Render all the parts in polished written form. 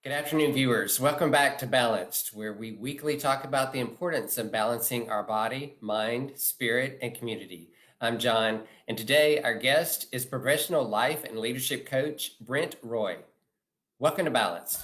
Good afternoon, viewers. Welcome back to Balanced, where we weekly talk about the importance of balancing our body, mind, spirit, and community. I'm John, and today our guest is professional life and leadership coach Brent Roy. Welcome to Balanced.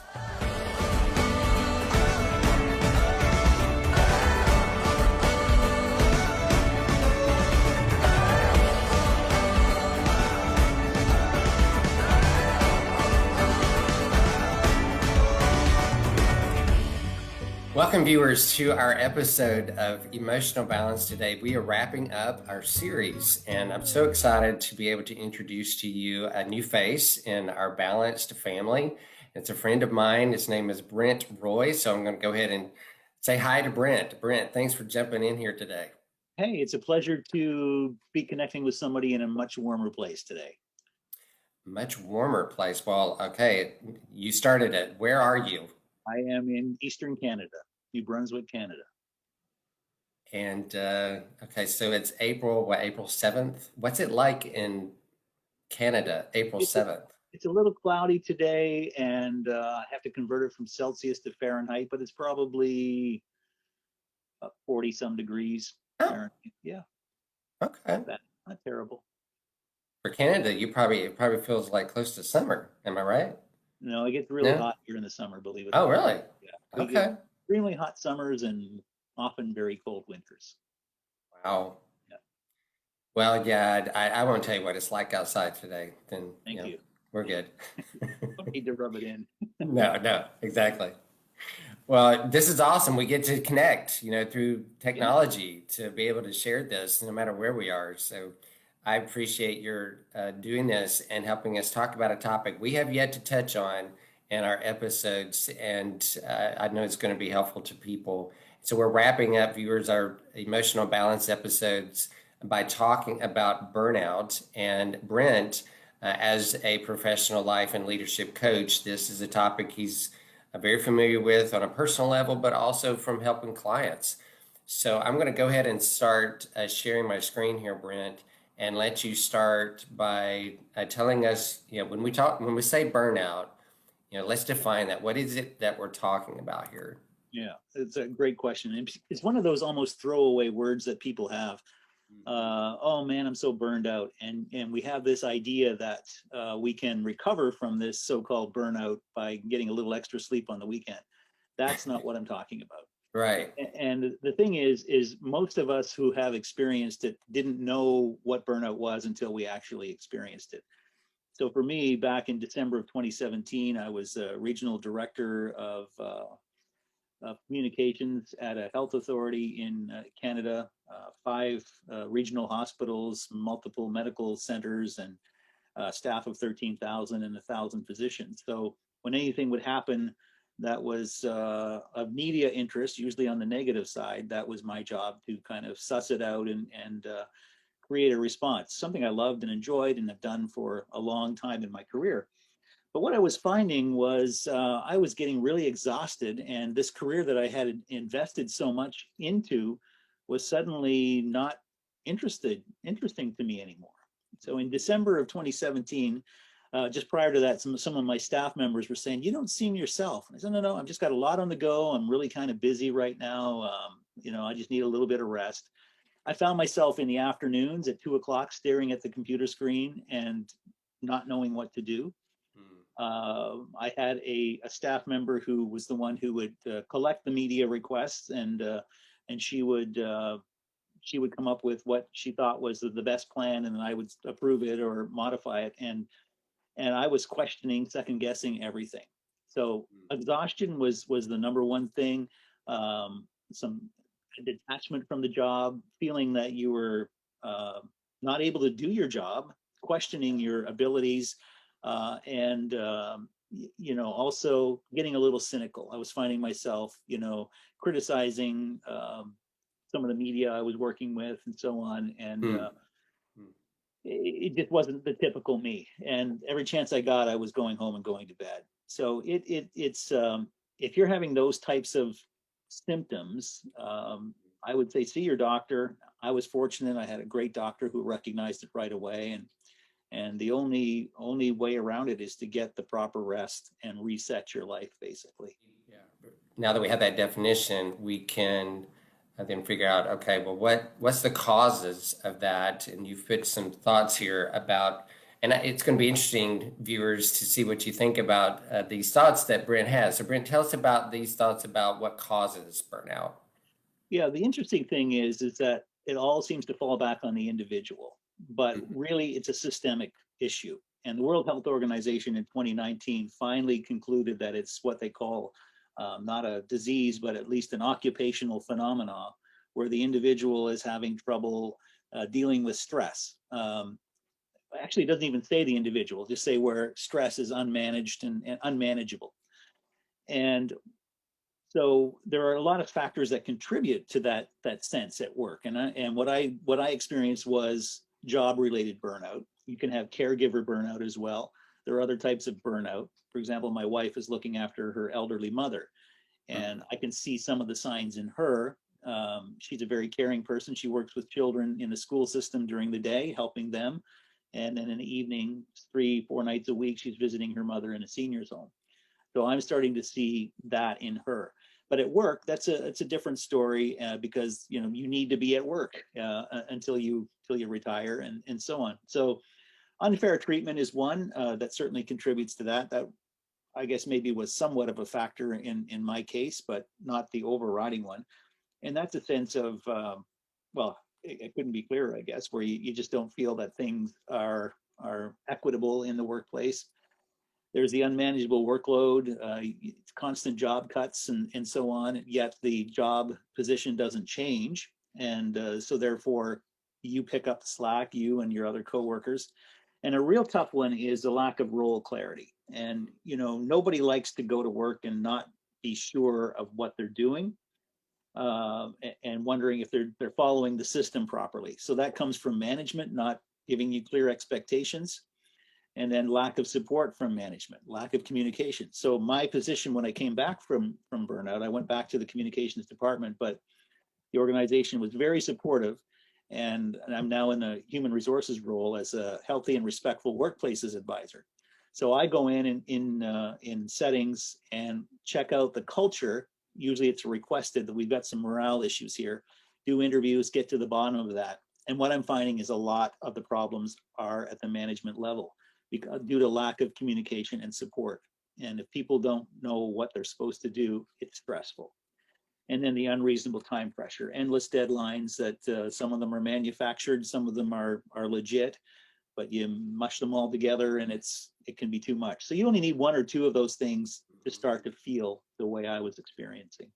Welcome, viewers, to our episode of Emotional Balance today. We are wrapping up our series, and I'm so excited to be able to introduce to you a new face in our Balanced family. It's a friend of mine. His name is Brent Roy, so I'm going to go ahead and say hi to Brent. Brent, thanks for jumping in here today. Hey, it's a pleasure to be connecting with somebody in a much warmer place today. Much warmer place. Well, okay, you started it. Where are you? I am in Eastern Canada, New Brunswick, Canada. And okay, so it's April 7th. What's it like in Canada, April It's a, 7th? it's a little cloudy today, and I have to convert it from Celsius to Fahrenheit, but it's probably 40 some degrees Oh, Fahrenheit. Yeah, okay. not terrible. For Canada, it probably feels like close to summer. Am I right? No, it gets really No? hot here in the summer, believe it or Oh, not. really? Yeah, we get Okay. extremely hot summers and often very cold winters. Wow. Yeah, Well, yeah, I won't tell you what it's like outside today. Then, thank you. we're Yeah, good. don't need to rub it in. No, exactly. Well, this is awesome. We get to connect, through Yeah. technology to be able to share this no matter where we are. So I appreciate your doing this and helping us talk about a topic we have yet to touch on in our episodes. And I know it's going to be helpful to people. So we're wrapping up, viewers, our emotional balance episodes by talking about burnout. And Brent, as a professional life and leadership coach, this is a topic he's very familiar with on a personal level, but also from helping clients. So I'm going to go ahead and start sharing my screen here, Brent, and let you start by telling us, when we say burnout, let's define that. What is it that we're talking about here? Yeah, it's a great question. It's one of those almost throwaway words that people have. Oh man, I'm so burned out, and we have this idea that we can recover from this so-called burnout by getting a little extra sleep on the weekend. That's not what I'm talking about. Right. And the thing is most of us who have experienced it didn't know what burnout was until we actually experienced it. So for me, back in December of 2017, I was a regional director of communications at a health authority in Canada, five regional hospitals, multiple medical centers, and staff of 13,000 and 1,000 physicians. So when anything would happen that was of media interest, usually on the negative side, that was my job to kind of suss it out and create a response, something I loved and enjoyed and have done for a long time in my career. But what I was finding was I was getting really exhausted, and this career that I had invested so much into was suddenly not interesting to me anymore. So in December of 2017, just prior to that, some of my staff members were saying, "You don't seem yourself." And I said, "No, I've just got a lot on the go. I'm really kind of busy right now. I just need a little bit of rest." I found myself in the afternoons at 2 o'clock staring at the computer screen and not knowing what to do. Mm. I had a staff member who was the one who would collect the media requests, and she would come up with what she thought was the best plan, and then I would approve it or modify it. And I was questioning, second guessing everything. So exhaustion was the number one thing. Some detachment from the job, feeling that you were not able to do your job, questioning your abilities, and also getting a little cynical. I was finding myself, criticizing some of the media I was working with and so on, and Mm. Mm. it just wasn't the typical me. And every chance I got, I was going home and going to bed. So it's if you're having those types of symptoms, I would say see your doctor. I was fortunate; I had a great doctor who recognized it right away, And the only way around it is to get the proper rest and reset your life, basically. Yeah. Now that we have that definition, we can then figure out, okay, well, what's the causes of that? And you've put some thoughts here about, and it's going to be interesting, viewers, to see what you think about these thoughts that Brent has. So, Brent, tell us about these thoughts about what causes burnout. Yeah, the interesting thing is that it all seems to fall back on the individual, but Mhm. really it's a systemic issue. And the World Health Organization in 2019 finally concluded that it's what they call not a disease, but at least an occupational phenomena where the individual is having trouble dealing with stress. Actually, it doesn't even say the individual, just say where stress is unmanaged and unmanageable. And so there are a lot of factors that contribute to that sense at work. And what I experienced was job related burnout. You can have caregiver burnout as well. There are other types of burnout. For example, my wife is looking after her elderly mother, and I can see some of the signs in her. She's a very caring person. She works with children in the school system during the day, helping them, and then in the evening, 3, 4 nights a week, she's visiting her mother in a senior's home. So I'm starting to see that in her. But at work, it's a different story because you need to be at work until you retire and so on. So unfair treatment is one that certainly contributes to that. That I guess maybe was somewhat of a factor in my case, but not the overriding one. And that's a sense of well, it couldn't be clearer, I guess, where you just don't feel that things are equitable in the workplace. There's the unmanageable workload, constant job cuts, and so on. Yet the job position doesn't change, and so therefore you pick up the slack, you and your other coworkers. And a real tough one is the lack of role clarity. And nobody likes to go to work and not be sure of what they're doing, and wondering if they're following the system properly. So that comes from management not giving you clear expectations, and then lack of support from management, lack of communication. So my position when I came back from burnout, I went back to the communications department, but the organization was very supportive, and I'm now in a human resources role as a healthy and respectful workplaces advisor. So I go in settings and check out the culture. Usually it's requested that we've got some morale issues here. Do interviews, get to the bottom of that. And what I'm finding is a lot of the problems are at the management level because due to lack of communication and support. And if people don't know what they're supposed to do, it's stressful. And then the unreasonable time pressure, endless deadlines that some of them are manufactured, some of them are legit, but you mush them all together and it can be too much. So you only need one or two of those things to start to feel the way I was experiencing.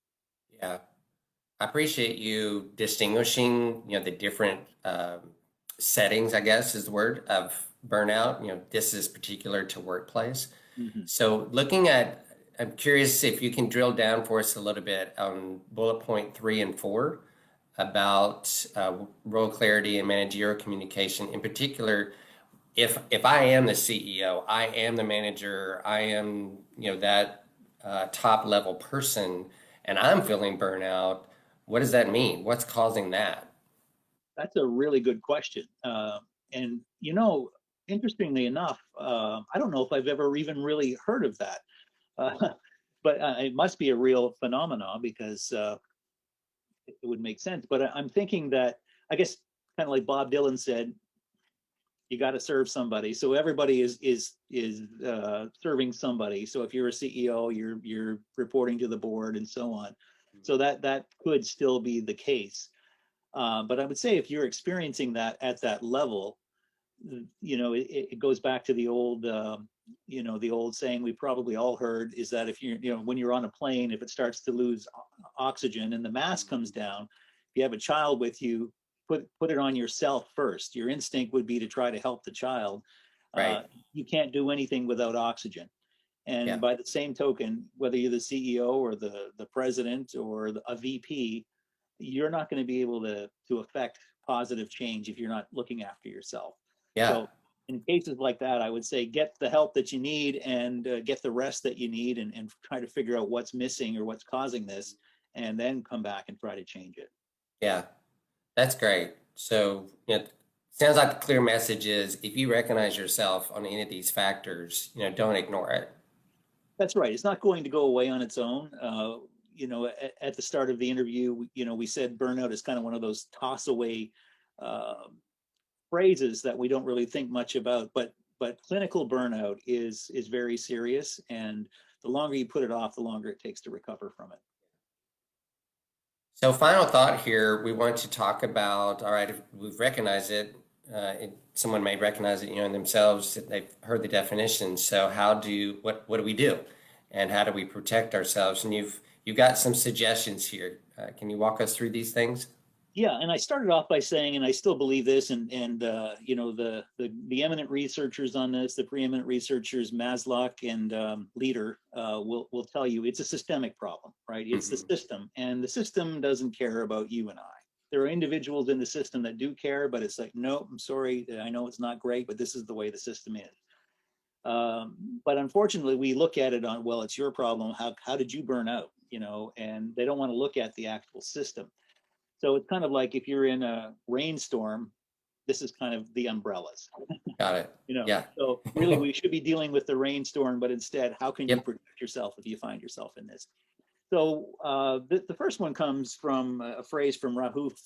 Yeah. I appreciate you distinguishing, the different settings, I guess is the word, of burnout. This is particular to workplace. Mm-hmm. So I'm curious if you can drill down for us a little bit on bullet point 3 and 4 about role clarity and managerial communication. In particular, if I am the CEO, I am the manager, I am, that top level person, and I'm feeling burnout, what does that mean? What's causing that? That's a really good question. And interestingly enough, I don't know if I've ever even really heard of that. Uh, but it must be a real phenomenon because it would make sense. But I'm thinking that I guess kind of like Bob Dylan said, you got to serve somebody. So everybody is serving somebody. So if you're a CEO, you're reporting to the board and so on. So that could still be the case. But I would say if you're experiencing that at that level, it goes back to the old saying we probably all heard is that if when you're on a plane, if it starts to lose oxygen and the mask comes down, if you have a child with you, put it on yourself first. Your instinct would be to try to help the child. Uh, Right. you can't do anything without oxygen. And Yeah. by the same token, whether you're the CEO or the president or a VP, you're not going to be able to affect positive change if you're not looking after yourself. Yeah. So in cases like that, I would say get the help that you need and get the rest that you need and try to figure out what's missing or what's causing this, and then come back and try to change it. Yeah. That's great. So, Sounds like the clear message is if you recognize yourself on any of these factors, don't ignore it. That's right. It's not going to go away on its own. At the start of the interview, we said burnout is kind of one of those toss away uh, phrases that we don't really think much about. But clinical burnout is very serious, and the longer you put it off, the longer it takes to recover from it. So, final thought here, we want to talk about, all right, if we've recognized someone may recognize it, in themselves, that they've heard the definition. So, what do we do? And how do we protect ourselves? And you've got some suggestions here. Can you walk us through these things? Yeah, and I started off by saying, and I still believe this, and the eminent researchers on this, the preeminent researchers, Maslow and Leader, will tell you it's a systemic problem, right? It's the Hmm. system, and the system doesn't care about you and I. There are individuals in the system that do care, but it's like, no, I'm sorry, I know it's not great, but this is the way the system is. But unfortunately, we look at it on, well, it's your problem. How did you burn out? And they don't want to look at the actual system. So it's kind of like if you're in a rainstorm, this is kind of the umbrellas, Got it. Yeah. So really, we should be dealing with the rainstorm, but instead, how can you Yep. protect yourself if you find yourself in this? So the first one comes from a phrase from Rahuf.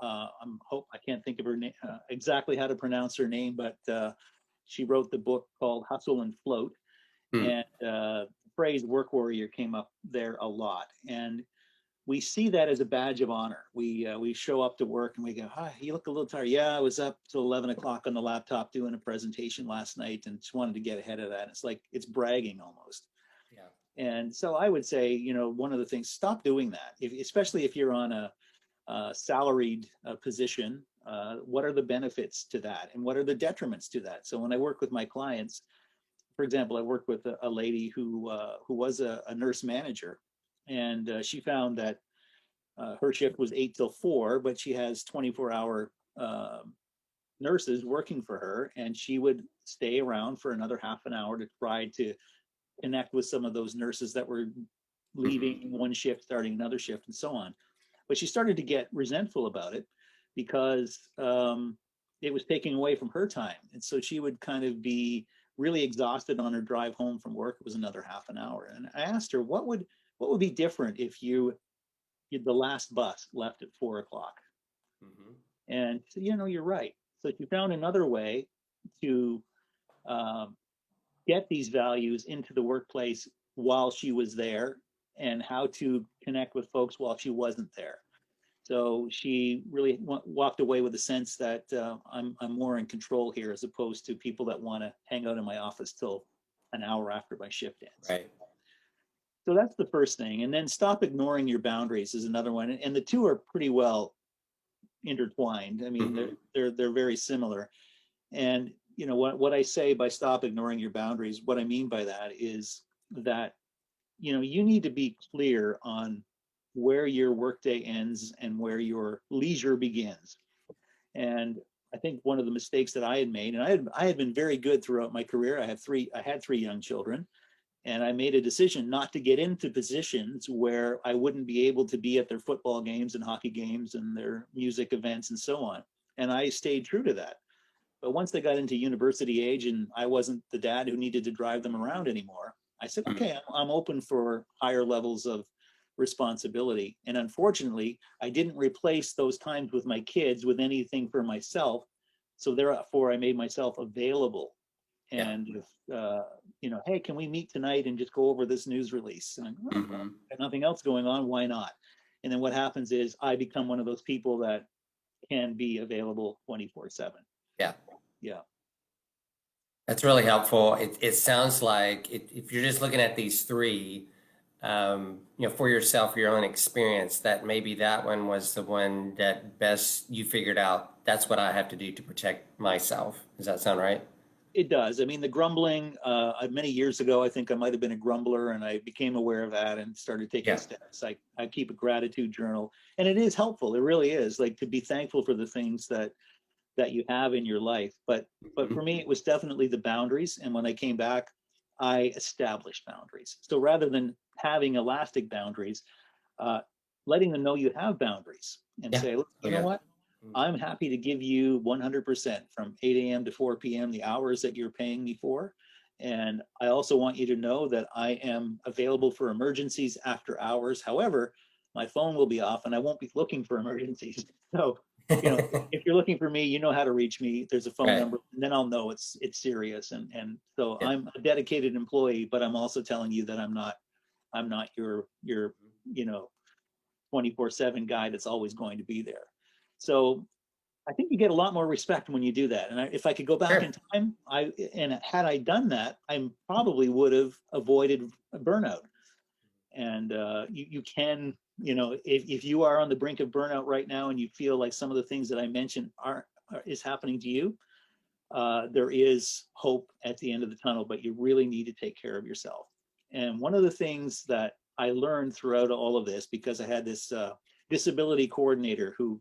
I can't think of her name exactly how to pronounce her name, but she wrote the book called Hustle and Float, Hmm. and the phrase "work warrior" came up there a lot, and we see that as a badge of honor. We show up to work and we go, "Hi, you look a little tired." Yeah, I was up till 11 o'clock on the laptop doing a presentation last night and just wanted to get ahead of that. It's like it's bragging almost. Yeah. And so I would say, one of the things, stop doing that. Especially if you're on a salaried position, what are the benefits to that, and what are the detriments to that? So when I work with my clients, for example, I worked with a lady who was a nurse manager, and she found that her shift was 8 till 4, but she has 24-hour nurses working for her, and she would stay around for another half an hour to try to connect with some of those nurses that were Hmm. leaving one shift, starting another shift, and so on. But she started to get resentful about it because it was taking away from her time, and so she would kind of be really exhausted on her drive home from work. It was another half an hour, and I asked her what would be different if the last bus left at 4 o'clock. Hmm. And you're right. So she found another way to um, get these values into the workplace while she was there, and how to connect with folks while she wasn't there. So she really walked away with a sense that I'm more in control here, as opposed to people that want to hang out in my office till an hour after my shift ends. Right. So that's the first thing. And then stop ignoring your boundaries is another one. And the two are pretty well intertwined. I mean, they're Hmm. they're they're very similar. And what I say by stop ignoring your boundaries, what I mean by that is that you need to be clear on where your workday ends and where your leisure begins. And I think one of the mistakes that I had made, and I had been very good throughout my career. I had three young children, and I made a decision not to get into positions where I wouldn't be able to be at their football games and hockey games and their music events and so on. And I stayed true to that. But once they got into university age and I wasn't the dad who needed to drive them around anymore, I said, Hmm. okay, I'm open for higher levels of responsibility. And unfortunately, I didn't replace those times with my kids with anything for myself. So therefore, I made myself available. Yeah. And if, hey, can we meet tonight and just go over this news release? And I'm like, oh, well, Hmm. got nothing else going on. Why not? And then what happens is I become one of those people that can be available 24/7. Yeah. Yeah. That's really helpful. It sounds like if you're just looking at these three, for yourself, your own experience, that maybe that one was the one that best you figured out. That's what I have to do to protect myself. Does that sound right? It does. I mean, the grumbling, many years ago, I think I might have been a grumbler, and I became aware of that and started taking Yeah. steps. I keep a gratitude journal, and it is helpful. It really is, like, to be thankful for the things that you have in your life. But Hmm. for me, it was definitely the boundaries. And when I came back, I established boundaries. So rather than having elastic boundaries, uh, letting them know you have boundaries and Yeah. say, look, Oh, you know yeah. what? I'm happy to give you 100% from 8 a.m. to 4 p.m., the hours that you're paying me for. And I also want you to know that I am available for emergencies after hours. However, my phone will be off and I won't be looking for emergencies. So, if you're looking for me, you know how to reach me. There's a phone Right. number, and then I'll know it's serious. And so Yeah. I'm a dedicated employee, but I'm also telling you that I'm not your 24/7 guy that's always going to be there. So I think you get a lot more respect when you do that. And if I could go back in Sure. time, had I done that, I probably would have avoided a burnout. And you can, if you are on the brink of burnout right now and you feel like some of the things that I mentioned is happening to you, there is hope at the end of the tunnel, but you really need to take care of yourself. And one of the things that I learned throughout all of this, because I had this disability coordinator who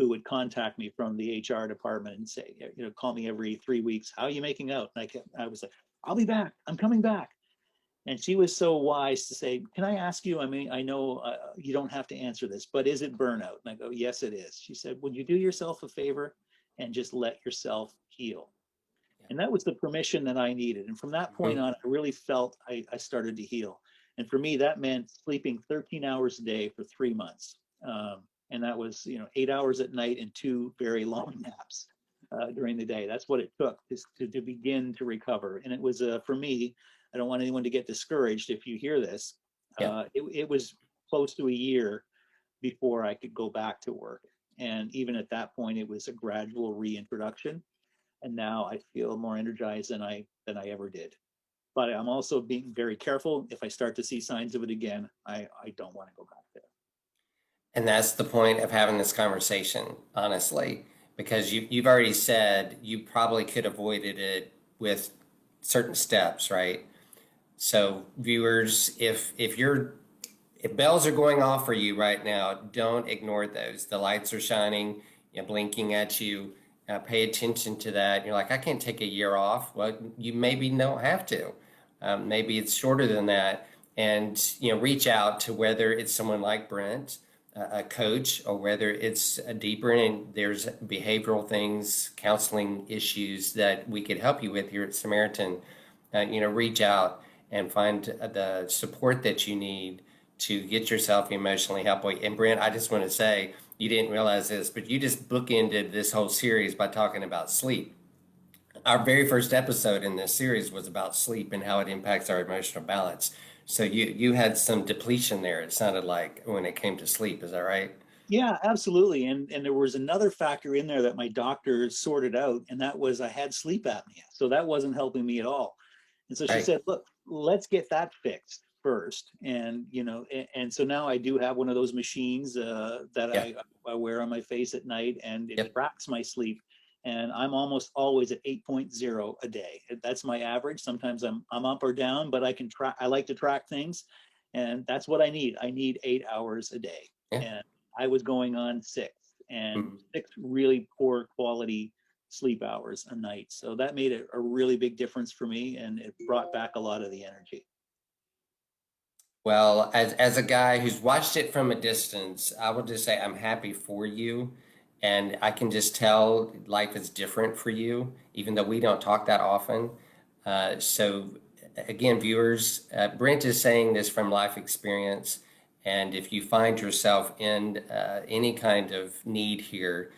would contact me from the HR department and say, call me every 3 weeks. How are you making out? And I was like, I'll be back. I'm coming back. And she was so wise to say, can I ask you? I mean, I know you don't have to answer this, but is it burnout? And I go, yes, it is. She said, would you do yourself a favor and just let yourself heal? And that was the permission that I needed. And from that point Mhm. on, I really felt I started to heal. And for me, that meant sleeping 13 hours a day for 3 months. And that was, 8 hours at night and two very long naps during the day. That's what it took to begin to recover. And it was, for me, I don't want anyone to get discouraged if you hear this. Yeah. It was close to a year before I could go back to work. And even at that point, it was a gradual reintroduction, and now I feel more energized than I ever did. But I'm also being very careful. If I start to see signs of it again, I don't want to go back there. And that's the point of having this conversation, honestly, because you've already said you probably could have avoided it with certain steps, right? So viewers, if bells are going off for you right now, don't ignore those. The lights are shining, blinking at you. Pay attention to that. You're like, I can't take a year off. Well, you maybe don't have to. Maybe it's shorter than that. And reach out to whether it's someone like Brent, a coach, or whether it's a deeper and there's behavioral things, counseling issues that we could help you with here at Samaritan. Reach out and find the support that you need to get yourself emotionally healthy. And Brent, I just want to say, you didn't realize this, but you just bookended this whole series by talking about sleep. Our very first episode in this series was about sleep and how it impacts our emotional balance. So you had some depletion there, it sounded like, when it came to sleep. Is that right? Yeah, absolutely. And there was another factor in there that my doctor sorted out, and that was I had sleep apnea. So that wasn't helping me at all. And so she Right. said, look, let's get that fixed first. And, and so now I do have one of those machines that Yeah. I wear on my face at night, and it Yep. tracks my sleep. And I'm almost always at 8.0 a day. That's my average. Sometimes I'm up or down, but I like to track things. And that's what I need. I need 8 hours a day. Yeah. And I was going on six, and Mhm. six really poor quality sleep hours a night. So that made a really big difference for me, and it brought back a lot of the energy. Well, as a guy who's watched it from a distance, I would just say I'm happy for you. And I can just tell life is different for you, even though we don't talk that often. So, again, viewers, Brent is saying this from life experience. And if you find yourself in any kind of need here,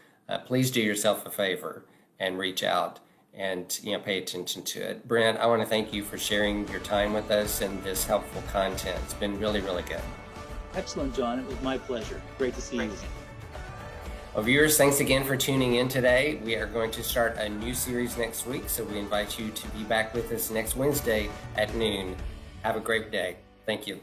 please do yourself a favor and reach out and pay attention to it. Brent, I want to thank you for sharing your time with us and this helpful content. It's been really, really good. Excellent, John. It was my pleasure. Great to see you again. Well, viewers, thanks again for tuning in today. We are going to start a new series next week, so we invite you to be back with us next Wednesday at noon. Have a great day. Thank you.